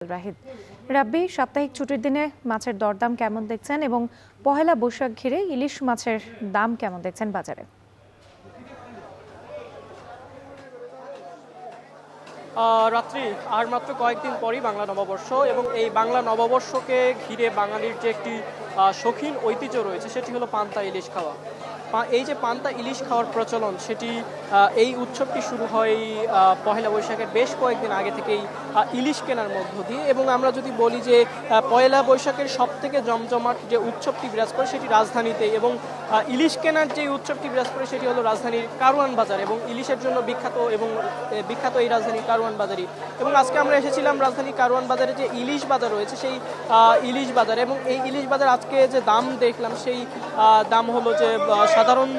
রাহিদ রাব্বি, সাপ্তাহিক ছুটির দিনে মাছের দরদাম কেমন দেখছেন এবং পহেলা বৈশাখ ঘিরে ইলিশ মাছের দাম কেমন দেখছেন বাজারে? রাত্রি আর মাত্র কয়েকদিন পরই বাংলা নববর্ষ এবং এই বাংলা নববর্ষকে ঘিরে বাঙালির যে একটি শৌখিন ঐতিহ্য রয়েছে সেটি হলো পান্তা ইলিশ খাওয়া। এই যে পান্তা ইলিশ খাওয়ার প্রচলন সেটি এই উৎসবটি শুরু হয় পহেলা বৈশাখের বেশ কয়েকদিন আগে থেকেই ইলিশ কেনার মধ্য দিয়ে। এবং আমরা যদি বলি যে পয়লা বৈশাখের সব থেকে জমজমাট যে উৎসবটি বিরাজ করে সেটি রাজধানীতে, এবং ইলিশ কেনার যে উৎসবটি বিরাজ করে সেটি হলো রাজধানীর কারওয়ান বাজার, এবং ইলিশের জন্য বিখ্যাত এই রাজধানীর কারওয়ান বাজারই। এবং আজকে আমরা এসেছিলাম রাজধানী কারওয়ান বাজারে যে ইলিশ বাজার রয়েছে সেই ইলিশ বাজারে, এবং এই ইলিশ বাজার আজকে যে দাম দেখলাম সেই দাম হলো যে সাধারণ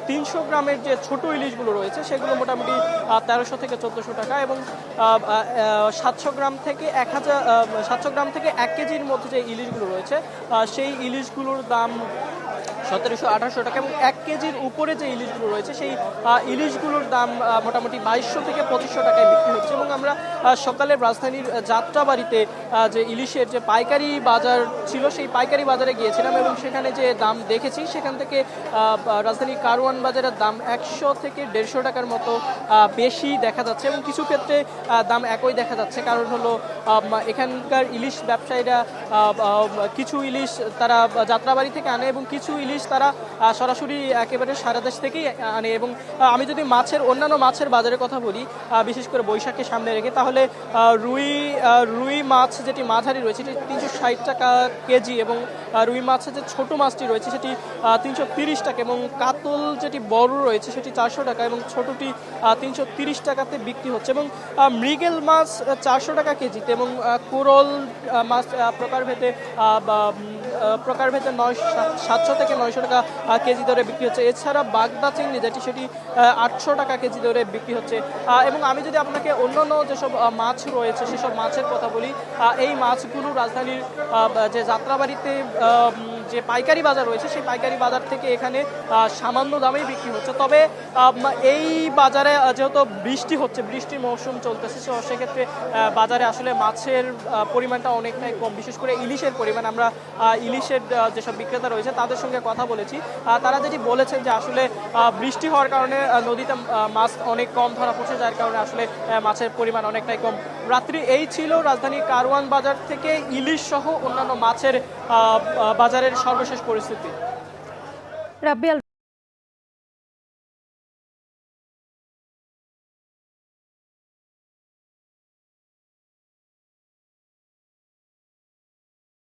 300 গ্রামের যে ছোট ইলিশগুলো রয়েছে সেগুলো মোটামুটি 1300 থেকে 1400 টাকা, এবং 700 গ্রাম থেকে 1 কেজির মধ্যে যে ইলিশগুলো রয়েছে সেই ইলিশগুলোর দাম 1700-1800 টাকা, এবং 1 কেজির উপরে যে ইলিশগুলো রয়েছে সেই ইলিশগুলোর দাম মোটামুটি 2200 থেকে 2500 টাকায় বিক্রি হচ্ছে। এবং আমরা সকালে রাজধানীর যাত্রাবাড়িতে যে ইলিশের যে পাইকারি বাজার ছিল সেই পাইকারি বাজারে গিয়েছিলাম, এবং সেখানে যে দাম দেখেছি সেখান থেকে রাজধানীর কারওয়ান বাজারের দাম 100 থেকে 150 টাকার মতো বেশি দেখা যাচ্ছে, এবং কিছু ক্ষেত্রে দাম একই দেখা যাচ্ছে। কারণ হলো এখানকার ইলিশ ব্যবসায়ীরা কিছু ইলিশ তারা যাত্রাবাড়ি থেকে আনে এবং কিছু ইলিশ তারা সরাসরি একেবারে সারা দেশ থেকেই আনে। এবং আমি যদি অন্যান্য মাছের বাজারের কথা বলি, বিশেষ করে বৈশাখকে সামনে রেখে, তাহলে রুই মাছ যেটি মাঝারি রয়েছে সেটি 360 টাকা কেজি, এবং রুই মাছের যে ছোট মাছটি রয়েছে সেটি 330 টাকা, এবং কাতল যেটি বড় রয়েছে সেটি 400 টাকা এবং ছোটটি 330 টাকাতে বিক্রি হচ্ছে। এবং মৃগেল মাছ 400 টাকা কেজিতে, এবং কোরল মাছ প্রকারভেদে 700 থেকে 900 টাকা কেজি দরে বিক্রি হচ্ছে। এছাড়া বাগদা চিংড়ি যেটি সেটি 800 টাকা কেজি দরে বিক্রি হচ্ছে। এবং আমি যদি আপনাকে অন্যান্য যেসব মাছ রয়েছে সেসব মাছের কথা বলি, এই মাছগুলো রাজধানীর যে যাত্রাবাড়িতে যে পাইকারি বাজার রয়েছে সেই পাইকারি বাজার থেকে এখানে সামান্য দামেই বিক্রি হচ্ছে। তবে এই বাজারে যেহেতু বৃষ্টির মৌসুম চলতেছে, সেক্ষেত্রে বাজারে আসলে মাছের পরিমাণটা অনেকটাই কম, বিশেষ করে ইলিশের পরিমাণ। আমরা ইলিশের যেসব বিক্রেতা রয়েছে তাদের সঙ্গে কথা বলেছি, তারা যেটি বলেছেন যে আসলে বৃষ্টি হওয়ার কারণে নদীতে মাছ অনেক কম ধরা পড়ছে, যার কারণে আসলে মাছের পরিমাণ অনেকটাই কম। রাত্রি এই ছিল রাজধানীর কারওয়ান বাজার থেকে ইলিশ সহ অন্যান্য মাছের বাজারের সর্বশেষ পরিস্থিতি। রাব্বি